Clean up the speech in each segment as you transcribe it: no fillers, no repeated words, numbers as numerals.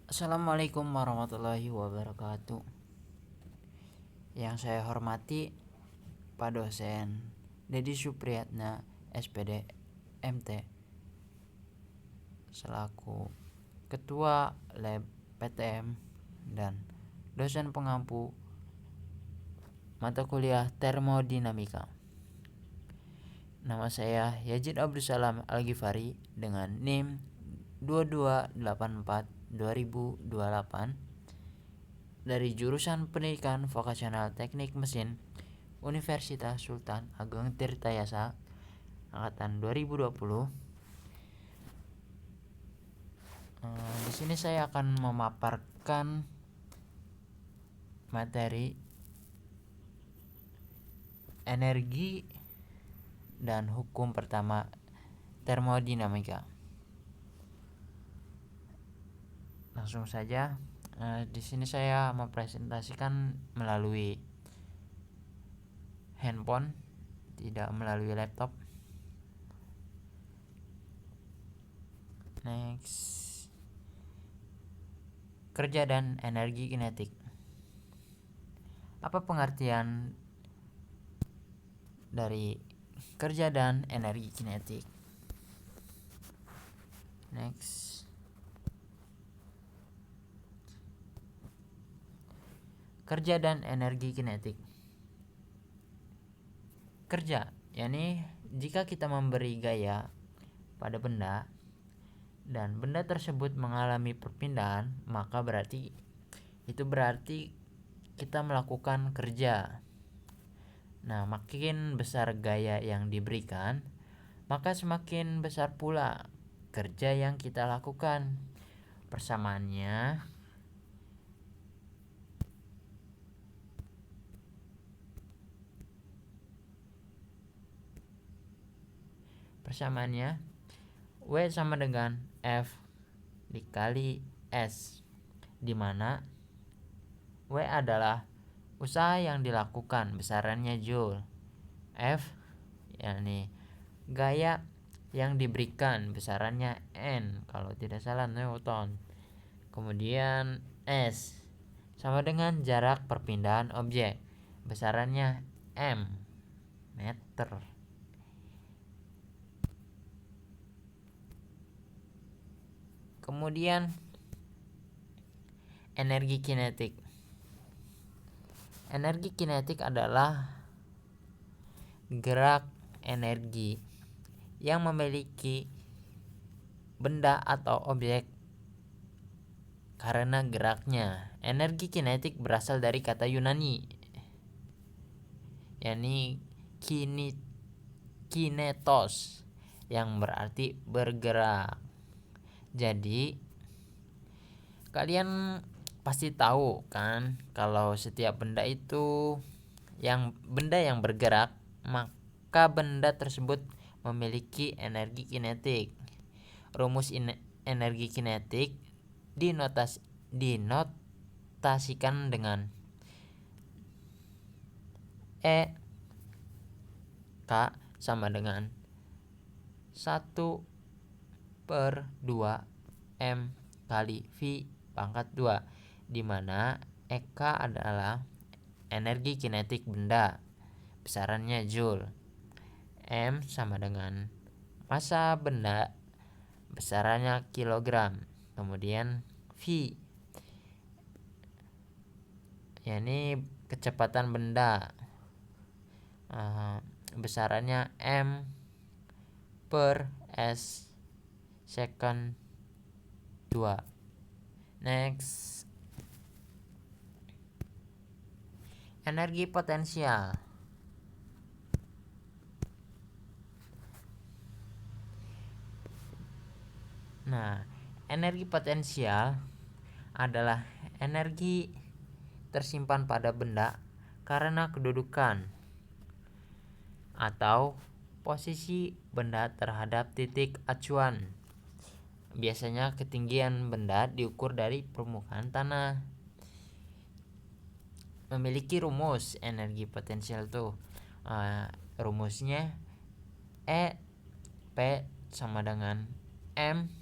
Assalamualaikum warahmatullahi wabarakatuh. Yang saya hormati Pak Dosen Dedi Supriyatna SPD MT selaku Ketua Lab PTM dan dosen pengampu mata kuliah termodinamika. Nama saya Yazid Abdussalam Al-Ghifari dengan NIM 2284-2028 dari jurusan Pendidikan Vokasional Teknik Mesin Universitas Sultan Ageng Tirtayasa angkatan 2020. Di sini saya akan memaparkan materi energi dan hukum pertama termodinamika. Langsung saja, di sini saya mempresentasikan melalui handphone, tidak melalui laptop. Next. Kerja dan energi kinetik. Apa pengertian dari kerja dan energi kinetik? Next. Kerja dan energi kinetik. Kerja, yakni jika kita memberi gaya pada benda dan benda tersebut mengalami perpindahan, maka berarti kita melakukan kerja. Nah, makin besar gaya yang diberikan, maka semakin besar pula kerja yang kita lakukan. Persamaannya W sama dengan F dikali S, di mana W adalah usaha yang dilakukan, besarannya Joule. F yakni gaya yang diberikan, besarannya N kalau tidak salah Newton. Kemudian S sama dengan jarak perpindahan objek, besarannya M, meter. Kemudian energi kinetik. Energi kinetik adalah gerak energi yang memiliki benda atau objek karena geraknya. Energi kinetik berasal dari kata Yunani, yakni kinetos, yang berarti bergerak. Jadi kalian pasti tahu kan kalau setiap benda yang bergerak, maka benda tersebut memiliki energi kinetik. Rumus energi kinetik dinotasikan dengan E K sama dengan 1/2 M kali V pangkat 2, di mana EK adalah energi kinetik benda, besarannya Joule. M sama dengan massa benda, besarannya kilogram. Kemudian V yakni kecepatan benda, besarannya M per S second 2. Next. Energi potensial. Nah, energi potensial adalah energi tersimpan pada benda karena kedudukan atau posisi benda terhadap titik acuan. Biasanya ketinggian benda diukur dari permukaan tanah. Memiliki rumus energi potensial tuh. Rumusnya E P sama dengan M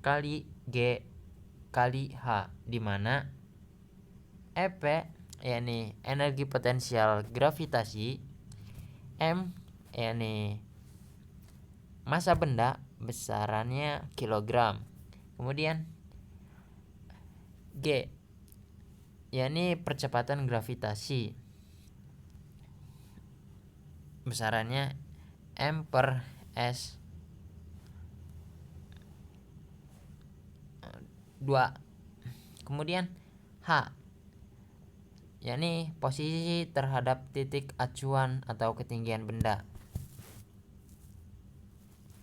kali G kali H, di mana EP yakni energi potensial gravitasi, M yakni massa benda besarannya kilogram. Kemudian G yakni percepatan gravitasi besarannya M per S 2. Kemudian H yakni posisi terhadap titik acuan atau ketinggian benda.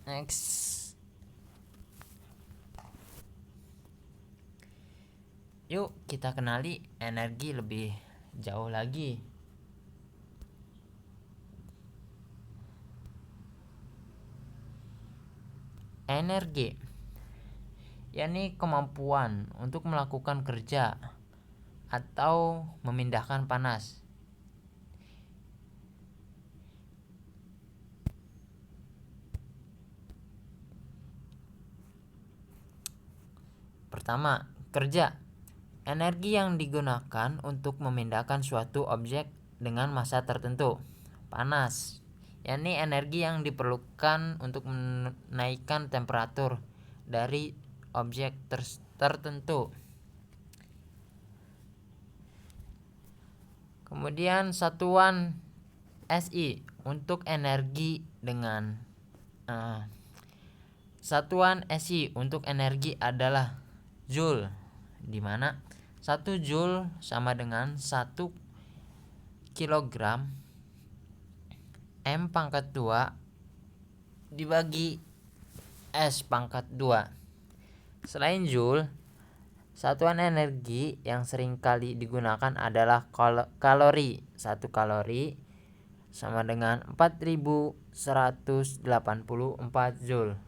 Next. Yuk kita kenali energi lebih jauh lagi. Energi yakni kemampuan untuk melakukan kerja atau memindahkan panas. Pertama, kerja. Energi yang digunakan untuk memindahkan suatu objek dengan massa tertentu. Panas, yakni energi yang diperlukan untuk menaikkan temperatur dari objek tertentu. Kemudian satuan SI untuk energi dengan satuan SI untuk energi adalah Joule, di mana 1 Joule sama dengan 1 kilogram M pangkat 2 dibagi S pangkat 2. Selain Joule, satuan energi yang sering kali digunakan adalah kalori. 1 kalori sama dengan 4184 Joule.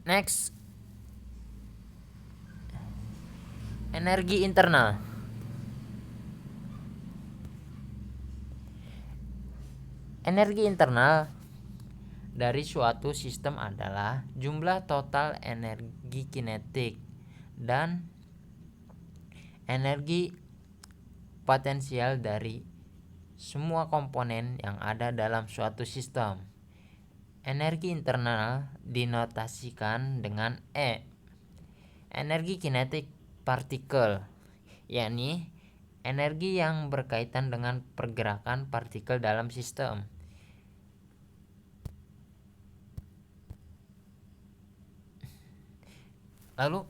Next, energi internal. Energi internal dari suatu sistem adalah jumlah total energi kinetik dan energi potensial dari semua komponen yang ada dalam suatu sistem. Energi internal dinotasikan dengan E. Energi kinetik partikel, yakni energi yang berkaitan dengan pergerakan partikel dalam sistem. Lalu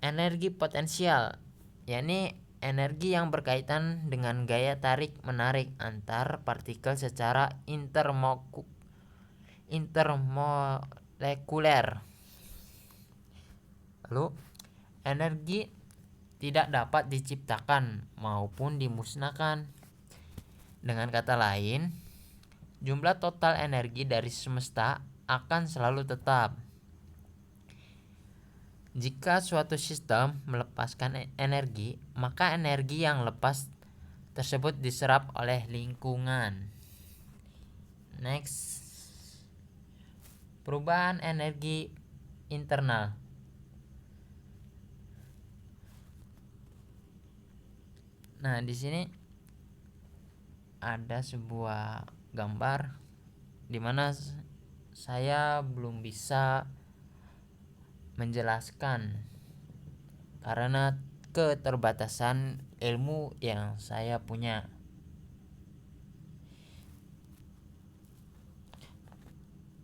energi potensial, yakni energi yang berkaitan dengan gaya tarik menarik antar partikel secara intermolekuler. Lalu energi tidak dapat diciptakan maupun dimusnahkan. Dengan kata lain, jumlah total energi dari semesta akan selalu tetap. Jika suatu sistem melepaskan energi, maka energi yang lepas tersebut diserap oleh lingkungan. Next, perubahan energi internal. Nah, di sini ada sebuah gambar di mana saya belum bisa menjelaskan karena keterbatasan ilmu yang saya punya.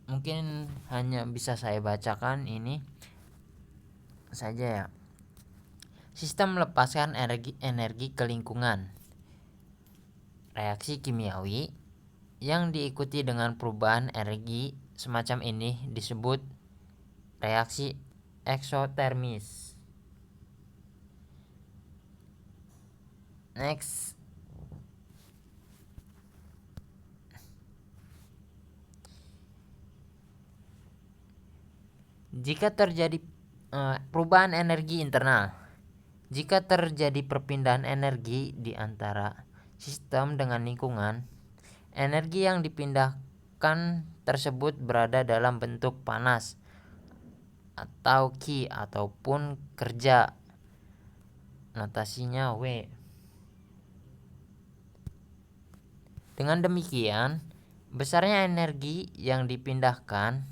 Mungkin hanya bisa saya bacakan ini saja ya. Sistem melepaskan energi ke lingkungan. Reaksi kimiawi yang diikuti dengan perubahan energi semacam ini disebut reaksi eksotermis. Next, jika terjadi perubahan energi internal, jika terjadi perpindahan energi di antara sistem dengan lingkungan, energi yang dipindahkan tersebut berada dalam bentuk panas atau Q ataupun kerja. Notasinya W. Dengan demikian, besarnya energi yang dipindahkan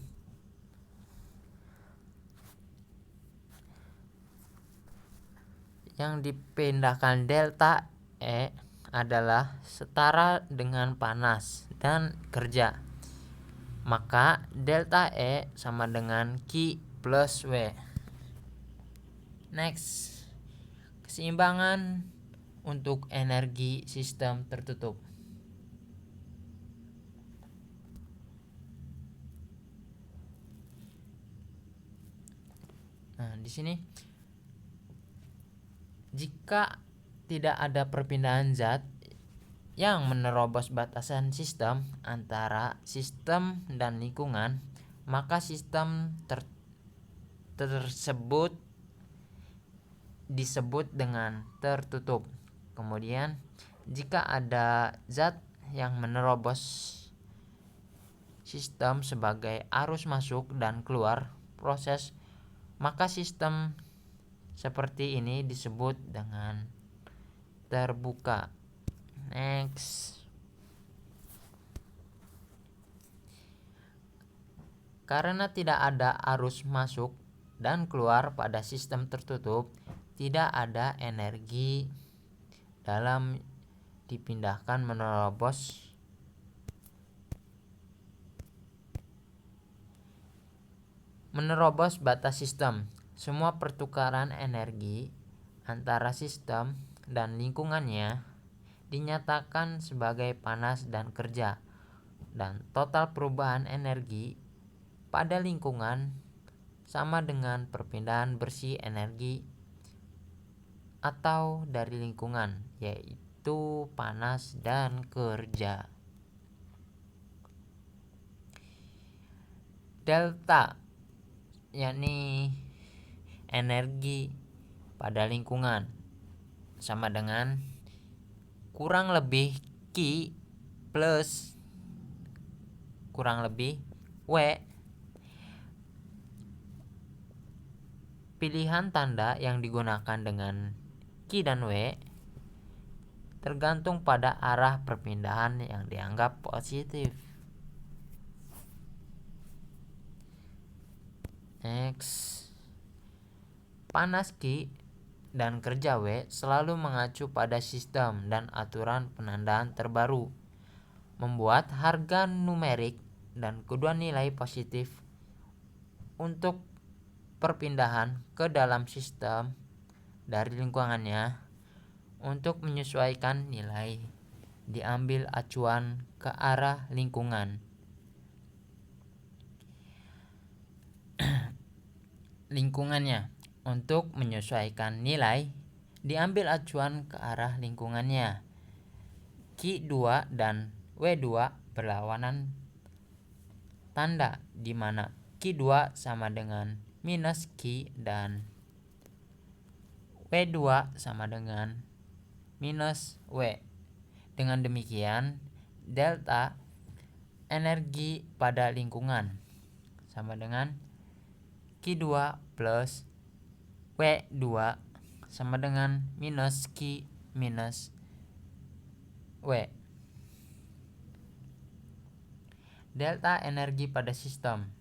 delta E adalah setara dengan panas dan kerja. Maka delta E sama dengan Q plus W. Next, keseimbangan untuk energi sistem tertutup. Nah, di sini jika tidak ada perpindahan zat yang menerobos batasan sistem antara sistem dan lingkungan, maka sistem tersebut disebut dengan tertutup. Kemudian, jika ada zat yang menerobos sistem sebagai arus masuk dan keluar proses, maka sistem seperti ini disebut dengan terbuka. Next. Karena tidak ada arus masuk dan keluar pada sistem tertutup, tidak ada energi dalam dipindahkan menerobos batas sistem. Semua pertukaran energi antara sistem dan lingkungannya dinyatakan sebagai panas dan kerja, dan total perubahan energi pada lingkungan sama dengan perpindahan bersih energi atau dari lingkungan, yaitu panas dan kerja. Delta yakni energi pada lingkungan sama dengan kurang lebih Q plus kurang lebih W. Pilihan tanda yang digunakan dengan Q dan W tergantung pada arah perpindahan yang dianggap positif. Next. Panas Q dan kerja W selalu mengacu pada sistem dan aturan penandaan terbaru, membuat harga numerik dan kedua nilai positif untuk perpindahan ke dalam sistem dari lingkungannya. Untuk menyesuaikan nilai, diambil acuan ke arah lingkungan. Untuk menyesuaikan nilai, diambil acuan ke arah lingkungannya. Q2 dan W2 berlawanan tanda, di mana Q2 sama dengan minus Q dan W2 sama dengan minus W. Dengan demikian, delta energi pada lingkungan sama dengan Q2 plus W2 sama dengan minus Q minus W. Delta energi pada sistem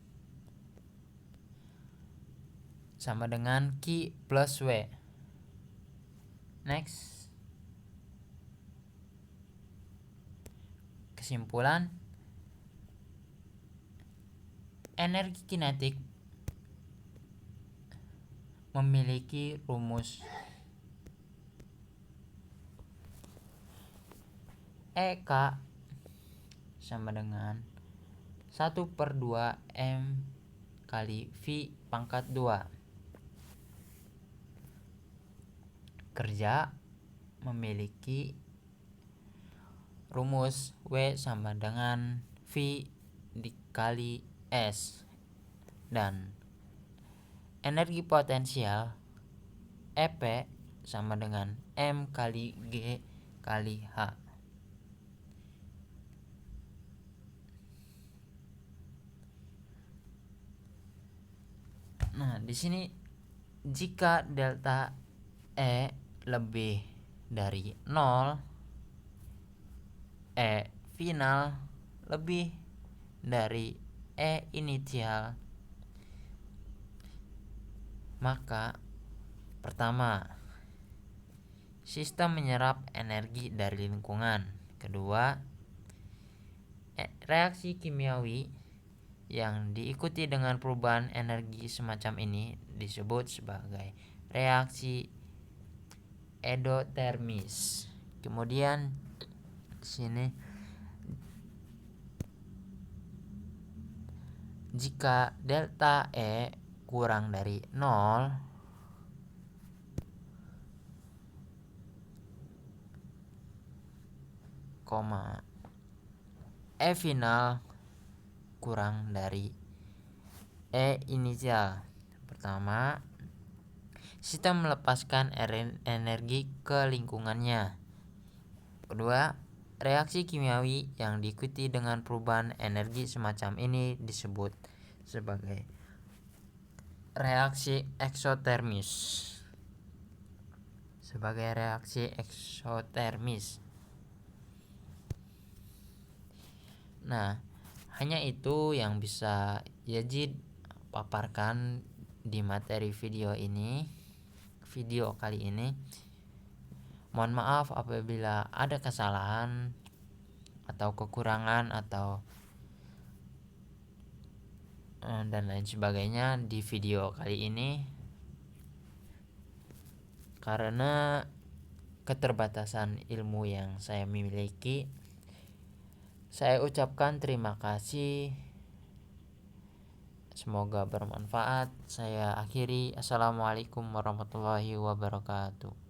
sama dengan Q plus W. Next. Kesimpulan, energi kinetik memiliki rumus EK sama dengan 1/2 M kali V pangkat 2. Kerja memiliki rumus W sama dengan V dikali S, dan energi potensial EP sama dengan M kali G kali H. Nah, di sini jika delta E lebih dari 0, E final lebih dari E inisial, maka pertama, sistem menyerap energi dari lingkungan. Kedua, reaksi kimiawi yang diikuti dengan perubahan energi semacam ini disebut sebagai reaksi endotermis. Kemudian di sini jika delta E kurang dari 0, E final kurang dari E inisial. Pertama, sistem melepaskan energi ke lingkungannya. Kedua, reaksi kimiawi yang diikuti dengan perubahan energi semacam ini disebut sebagai reaksi eksotermis. Nah, hanya itu yang bisa Yazid paparkan di materi video kali ini. Mohon maaf apabila ada kesalahan atau kekurangan atau dan lain sebagainya di video kali ini, karena keterbatasan ilmu yang saya miliki. Saya ucapkan terima kasih. Semoga bermanfaat. Saya akhiri. Assalamualaikum warahmatullahi wabarakatuh.